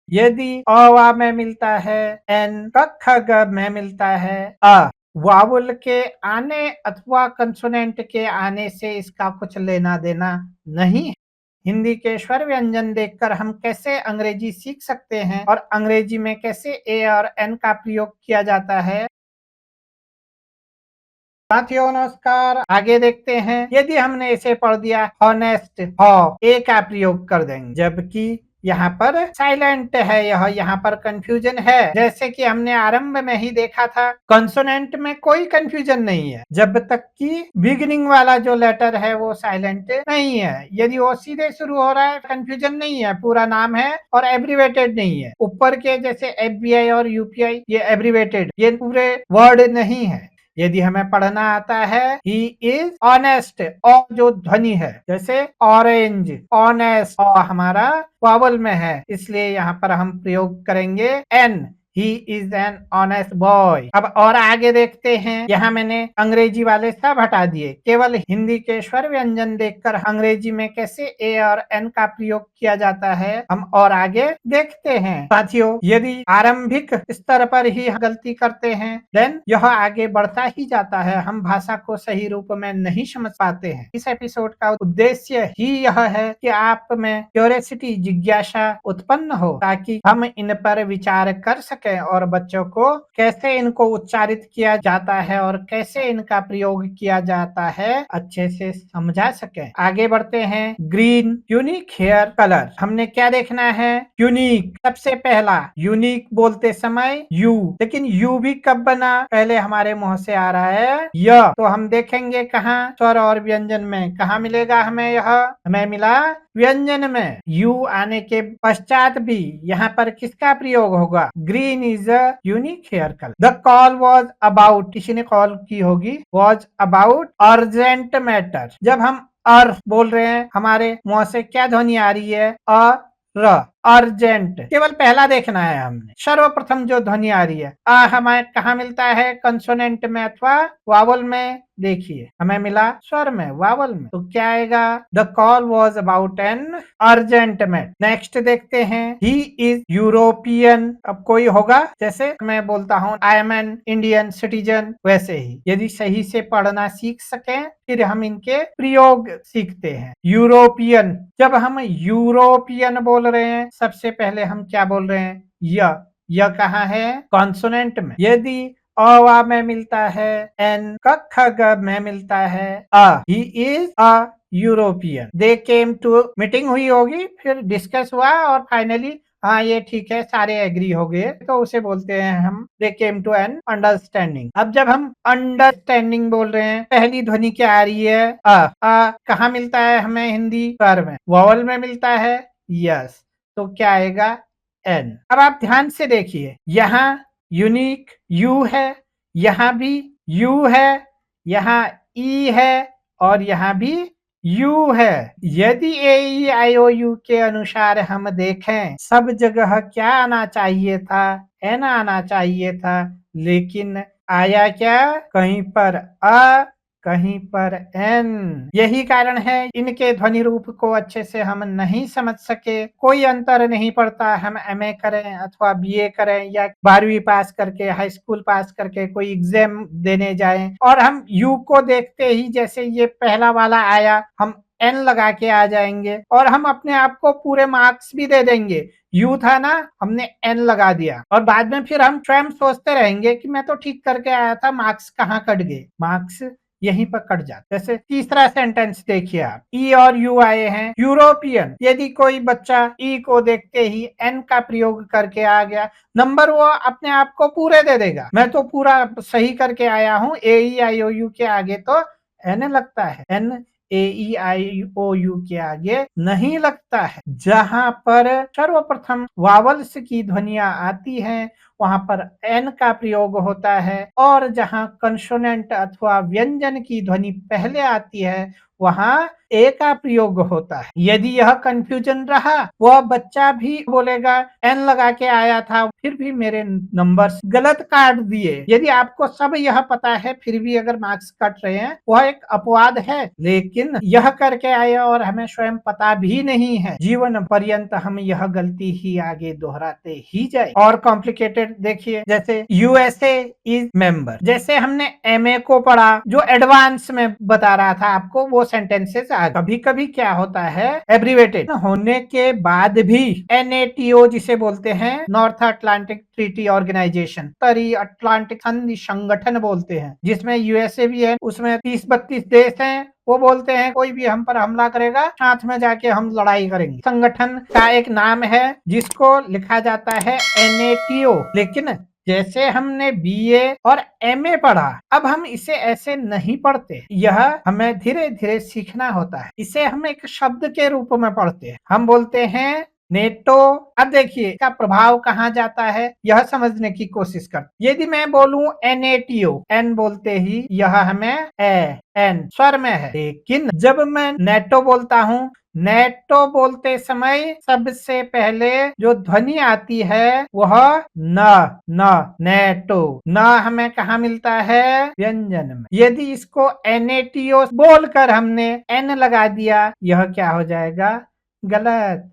यदि अ वा में मिलता है एन, क ख ग में मिलता है अ, वावुल के आने अथवा कंसोनेंट के आने से इसका कुछ लेना देना नहीं है। हिंदी के स्वर व्यंजन देखकर हम कैसे अंग्रेजी सीख सकते हैं और अंग्रेजी में कैसे ए और एन का प्रयोग किया जाता है। साथियों नमस्कार, आगे देखते हैं। यदि हमने इसे पढ़ दिया हॉनेस्ट, ह ए का प्रयोग कर देंगे, जबकि यहाँ पर साइलेंट है, यह यहाँ पर कंफ्यूजन है। जैसे कि हमने आरंभ में ही देखा था, कंसोनेंट में कोई कंफ्यूजन नहीं है जब तक कि बिगिनिंग वाला जो लेटर है वो साइलेंट नहीं है। यदि वो सीधे शुरू हो रहा है, कंफ्यूजन नहीं है, पूरा नाम है और एब्रीवेटेड नहीं है। ऊपर के जैसे एफबीआई और यूपीआई ये एब्रीवेटेड, ये पूरे वर्ड नहीं है। यदि हमें पढ़ना आता है ही इज ऑनेस्ट, और जो ध्वनि है जैसे ऑरेंज, ऑनेस्ट, और हमारा वावल में है, इसलिए यहाँ पर हम प्रयोग करेंगे an. He is an honest boy. अब और आगे देखते हैं। यहाँ मैंने अंग्रेजी वाले सब हटा दिए, केवल हिंदी के स्वर व्यंजन देखकर अंग्रेजी में कैसे ए और एन का प्रयोग किया जाता है हम और आगे देखते हैं। साथियों, यदि आरंभिक स्तर पर ही गलती करते हैं देन यह आगे बढ़ता ही जाता है, हम भाषा को सही रूप में नहीं समझ पाते हैं। इस एपिसोड का उद्देश्य ही यह है कि आप में क्यूरियोसिटी, जिज्ञासा उत्पन्न हो, ताकि हम इन पर विचार कर सकें और बच्चों को कैसे इनको उच्चारित किया जाता है और कैसे इनका प्रयोग किया जाता है अच्छे से समझा सकें। आगे बढ़ते हैं। Green, unique hair colour. हमने क्या देखना है? यूनिक। सबसे पहला यूनिक बोलते समय यू, लेकिन यू भी कब बना? पहले हमारे मुंह से आ रहा है य, तो हम देखेंगे कहाँ? स्वर और व्यंजन में। कहाँ मिलेगा हमें यह? हमें मिला व्यंजन में। यू आने के पश्चात भी यहाँ पर किसका प्रयोग होगा? Green is a unique hair colour. The call was about, किसी ने कॉल की होगी, वॉज अबाउट अर्जेंट मैटर। जब हम अर बोल रहे हैं, हमारे मुंह से क्या ध्वनि आ रही है? अ र, अर्जेंट। केवल पहला देखना है हमने, सर्वप्रथम जो ध्वनि आ रही है हमें कहाँ मिलता है? कंसोनेंट में अथवा वावल में। देखिए हमें मिला स्वर में, वावल में, तो क्या आएगा? The call was about an urgent matter. Next देखते हैं। He is European. अब कोई होगा, जैसे मैं बोलता हूँ I am an Indian citizen, वैसे ही यदि सही से पढ़ना सीख सके फिर हम इनके प्रयोग सीखते हैं। यूरोपियन, जब हम यूरोपियन बोल रहे हैं सबसे पहले हम क्या बोल रहे हैं? य कहाँ है? कॉन्सोनेंट में। यदि अ वा में मिलता है एन, क ख ग में मिलता है uh, he is a European. They came to, meeting हुई होगी, फिर डिस्कस हुआ और फाइनली हाँ ये ठीक है, सारे एग्री हो गए, तो उसे बोलते हैं हम दे केम टू एन अंडरस्टैंडिंग। अब जब हम अंडरस्टैंडिंग बोल रहे हैं, पहली ध्वनि क्या आ रही है? कहाँ मिलता है हमें? हिंदी स्वर में, वॉवल में मिलता है। यस, तो क्या आएगा? एन। अब आप ध्यान से देखिए, यहाँ यूनिक यू है, यहाँ भी यू है, यहाँ ई है और यहाँ भी यू है। यदि ए ई आई ओ यू के अनुसार हम देखें, सब जगह क्या आना चाहिए था? एन आना चाहिए था, लेकिन आया क्या? कहीं पर अ, कहीं पर एन। यही कारण है इनके ध्वनि रूप को अच्छे से हम नहीं समझ सके। कोई अंतर नहीं पड़ता, हम एमए करें अथवा बीए करें या 12वीं पास करके, हाई स्कूल पास करके कोई एग्जाम देने जाएं और हम यू को देखते ही जैसे ये पहला वाला आया, हम एन लगा के आ जाएंगे और हम अपने आप को पूरे मार्क्स भी दे देंगे। यू था ना, हमने एन लगा दिया और बाद में फिर हम स्वयं सोचते रहेंगे कि मैं तो ठीक करके आया था, मार्क्स कहाँ कट गए? मार्क्स यहीं पर कट जाता। जैसे तीसरा सेंटेंस देखिए आप, ई और यू आए हैं, यूरोपियन। यदि कोई बच्चा ई को देखते ही एन का प्रयोग करके आ गया, नंबर वो अपने आप को पूरे दे देगा, मैं तो पूरा सही करके आया हूँ, ए ई आई ओ यू के आगे तो एन लगता है, N A E I O you के आगे नहीं लगता है। जहां पर सर्वप्रथम वावल्स की ध्वनियां आती हैं वहां पर एन का प्रयोग होता है, और जहां कंसोनेंट अथवा व्यंजन की ध्वनि पहले आती है वहां ए का प्रयोग होता है। यदि यह कंफ्यूजन रहा, वह बच्चा भी बोलेगा एन लगा के आया था, फिर भी मेरे नंबर्स गलत काट दिए। यदि आपको सब यह पता है फिर भी अगर मार्क्स कट रहे हैं, वह एक अपवाद है, लेकिन यह करके आए और हमें स्वयं पता भी नहीं है, जीवन पर्यंत हम यह गलती ही आगे दोहराते ही जाए। और कॉम्प्लिकेटेड देखिए, जैसे यूएसए इज मेंबर, जैसे हमने एमए को पढ़ा जो एडवांस में बता रहा था आपको, वो सेंटेंसेस कभी कभी क्या होता है, एब्रीवेटेड होने के बाद भी एनएटीओ जिसे बोलते हैं, नॉर्थ अटलांटिक ट्रीटी ऑर्गेनाइजेशन, उत्तरी अटलांटिक संधि संगठन बोलते हैं, जिसमें यूएसए भी है, उसमें 30-32 देश हैं, वो बोलते हैं कोई भी हम पर हमला करेगा साथ में जाके हम लड़ाई करेंगे। संगठन का एक नाम है जिसको लिखा जाता है एनएटीओ। लेकिन जैसे हमने बीए और एमए पढ़ा, अब हम इसे ऐसे नहीं पढ़ते, यह हमें धीरे धीरे सीखना होता है। इसे हम एक शब्द के रूप में पढ़ते हैं, हम बोलते हैं नेटो। अब देखिए इसका प्रभाव कहाँ जाता है, यह समझने की कोशिश कर। यदि मैं बोलूं एनएटीओ, एन बोलते ही यह हमें एन स्वर में है, लेकिन जब मैं नेटो बोलता हूँ, नेटो बोलते समय सबसे पहले जो ध्वनि आती है वह न नेटो। न हमें कहा मिलता है, व्यंजन में। यदि इसको एनएटीओ बोलकर हमने एन लगा दिया, यह क्या हो जाएगा, गलत।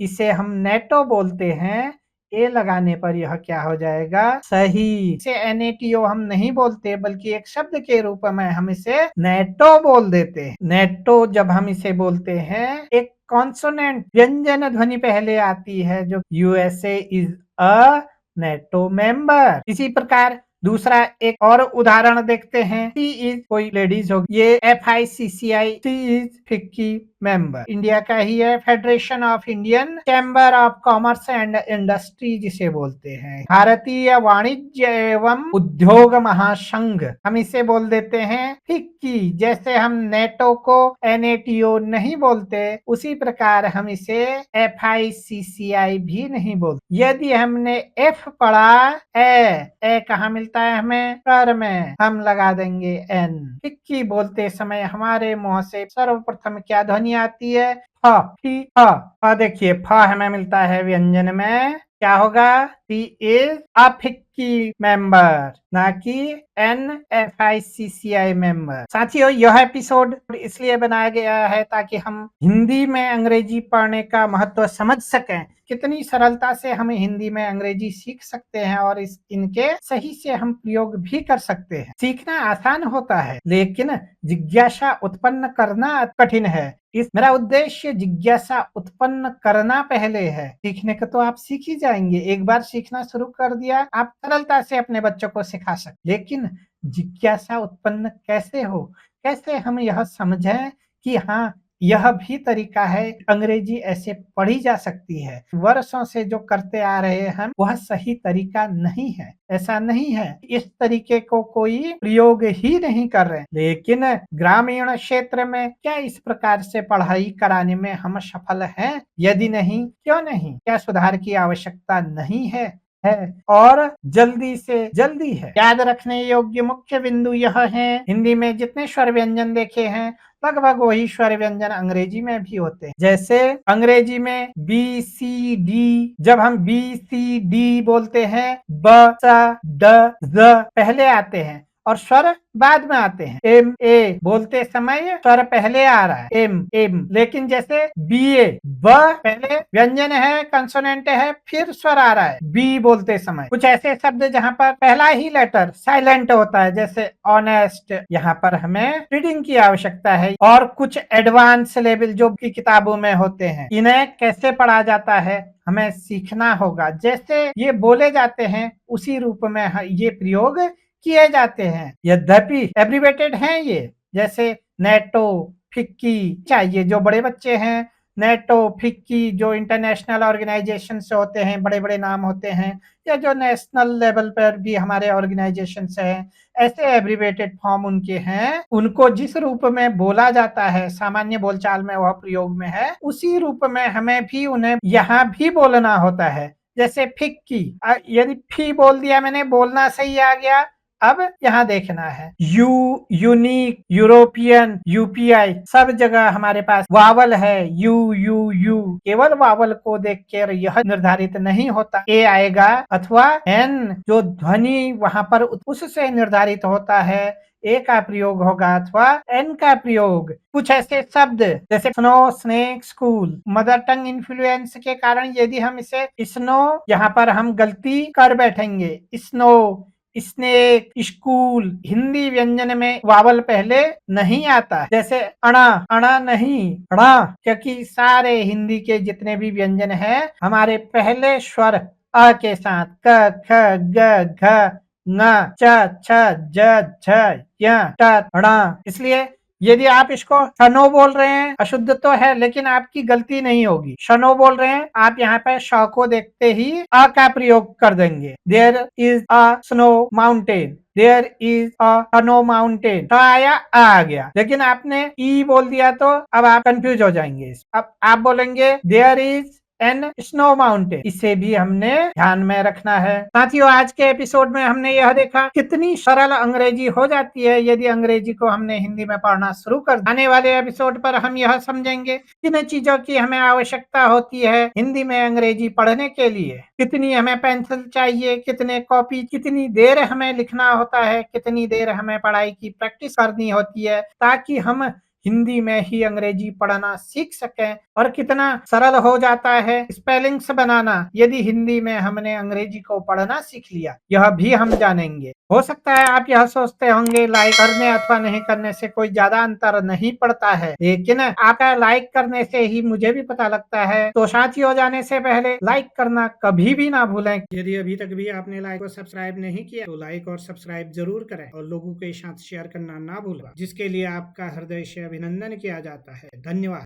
इसे हम नेटो बोलते हैं, ए लगाने पर यह क्या हो जाएगा, सही। इसे एनएटीओ हम नहीं बोलते, बल्कि एक शब्द के रूप में हम इसे नेटो बोल देते हैं। नेटो जब हम इसे बोलते हैं, एक कॉन्सोनेंट व्यंजन ध्वनि पहले आती है, जो USA is a NATO member. इसी प्रकार दूसरा एक और उदाहरण देखते हैं। सी इज कोई लेडीज होगी, ये FICCI, she is FICCI member, India का ही है, Federation of Indian Chamber of Commerce and Industry जिसे बोलते हैं, भारतीय वाणिज्य एवं उद्योग महासंघ, हम इसे बोल देते हैं फिक्की। जैसे हम नेटो को एनएटीओ नहीं बोलते, उसी प्रकार हम इसे FICCI भी नहीं बोलते। यदि हमने एफ पढ़ा, ए कहाँ मिलता है हमें, कर में, हम लगा देंगे एन। फिक्की बोलते समय हमारे मुंह से सर्वप्रथम क्या ध्वनि आती है, फ। देखिए फ हमें मिलता है व्यंजन में, क्या होगा, सी इज अ फिक्की मेंबर, ना कि NFICCI मेंबर। साथियों, यह एपिसोड इसलिए बनाया गया है ताकि हम हिंदी में अंग्रेजी पढ़ने का महत्व समझ सकें, कितनी सरलता से हम हिंदी में अंग्रेजी सीख सकते हैं और इनके सही से हम प्रयोग भी कर सकते हैं। सीखना आसान होता है, लेकिन जिज्ञासा उत्पन्न करना कठिन है। मेरा उद्देश्य जिज्ञासा उत्पन्न करना पहले है, सीखने का तो आप सीख ही जाएंगे। एक बार सीखना शुरू कर दिया, आप सरलता से अपने बच्चों को सिखा सकते। लेकिन जिज्ञासा उत्पन्न कैसे हो, कैसे हम यह समझें कि हाँ यह भी तरीका है, अंग्रेजी ऐसे पढ़ी जा सकती है। वर्षों से जो करते आ रहे हैं वह सही तरीका नहीं है, ऐसा नहीं है, इस तरीके को कोई प्रयोग ही नहीं कर रहे। लेकिन ग्रामीण क्षेत्र में क्या इस प्रकार से पढ़ाई कराने में हम सफल हैं? यदि नहीं, क्यों नहीं? क्या सुधार की आवश्यकता नहीं है? और जल्दी से जल्दी है। याद रखने योग्य मुख्य बिंदु यह है, हिंदी में जितने स्वर व्यंजन देखे हैं लगभग वही स्वर व्यंजन अंग्रेजी में भी होते हैं। जैसे अंग्रेजी में BCD, जब हम BCD बोलते हैं, ब स ड ज पहले आते हैं और स्वर बाद में आते हैं। MA बोलते समय स्वर पहले आ रहा है, एम। लेकिन जैसे BA, ब पहले व्यंजन है, कंसोनेंट है, फिर स्वर आ रहा है बी बोलते समय। कुछ ऐसे शब्द जहाँ पर पहला ही लेटर साइलेंट होता है, जैसे ऑनेस्ट, यहाँ पर हमें रीडिंग की आवश्यकता है। और कुछ एडवांस लेवल जो की किताबों में होते हैं, इन्हें कैसे पढ़ा जाता है हमें सीखना होगा। जैसे ये बोले जाते हैं उसी रूप में ये प्रयोग किए जाते हैं। यद्यपि एब्रीवेटेड हैं ये, जैसे नेटो, फिक्की, चाहिए जो बड़े बच्चे हैं, नेटो, फिक्की जो इंटरनेशनल ऑर्गेनाइजेशन से होते हैं, बड़े बड़े नाम होते हैं, या जो नेशनल लेवल पर भी हमारे ऑर्गेनाइजेशन से हैं, ऐसे एब्रीवेटेड फॉर्म उनके हैं। उनको जिस रूप में बोला जाता है, सामान्य बोलचाल में वह प्रयोग में है, उसी रूप में हमें भी उन्हें यहाँ भी बोलना होता है। जैसे फिक्की, यदि फी बोल दिया मैंने, बोलना सही आ गया, अब यहाँ देखना है यूनिक, यूरोपियन, यूपीआई, सब जगह हमारे पास वावल है। यू केवल वावल को देखकर यह निर्धारित नहीं होता ए आएगा अथवा एन, जो ध्वनि वहां पर उससे निर्धारित होता है। ए का प्रयोग होगा अथवा एन का प्रयोग। कुछ ऐसे शब्द जैसे snow, snake, school, mother tongue influence के कारण यदि हम इसे स्नो, यहाँ पर हम गलती कर बैठेंगे। स्नो, स्नेक, स्कूल, हिंदी व्यंजन में वावल पहले नहीं आता। जैसे अणा, अणा नहीं अणा, क्योंकि सारे हिंदी के जितने भी व्यंजन हैं हमारे पहले स्वर अ के साथ क, ख, ग, घ, न, च, छ, ज, झ, य, ट, ण। इसलिए यदि आप इसको शनो बोल रहे हैं, अशुद्ध तो है लेकिन आपकी गलती नहीं होगी। शनो बोल रहे हैं, आप यहाँ पे श को देखते ही अ का प्रयोग कर देंगे। There is a snow mountain, there is a snow mountain, तो आया आ गया। लेकिन आपने ई बोल दिया तो अब आप कंफ्यूज हो जाएंगे। अब आप बोलेंगे there is an snow mountain, इसे भी हमने ध्यान में रखना है। साथियों, आज के एपिसोड में हमने यह देखा कितनी सरल अंग्रेजी हो जाती है यदि अंग्रेजी को हमने हिंदी में पढ़ना शुरू कर। आने वाले एपिसोड पर हम यह समझेंगे किन चीजों की हमें आवश्यकता होती है हिंदी में अंग्रेजी पढ़ने के लिए। कितनी हमें पेंसिल चाहिए, कितने कॉपी, कितनी देर हमें लिखना होता है, कितनी देर हमें पढ़ाई की प्रैक्टिस करनी होती है ताकि हम हिंदी में ही अंग्रेजी पढ़ना सीख सकें। और कितना सरल हो जाता है स्पेलिंग्स बनाना यदि हिंदी में हमने अंग्रेजी को पढ़ना सीख लिया, यह भी हम जानेंगे। हो सकता है आप यह सोचते होंगे लाइक करने अथवा नहीं करने से कोई ज्यादा अंतर नहीं पड़ता है, लेकिन आपका लाइक करने से ही मुझे भी पता लगता है। तो साथी हो जाने से पहले लाइक करना कभी भी ना भूलें। यदि अभी तक भी आपने लाइक और सब्सक्राइब नहीं किया तो लाइक और सब्सक्राइब जरूर करें और लोगों के साथ शेयर करना ना भूलें, जिसके लिए आपका हृदय से अभिनंदन किया जाता है। धन्यवाद।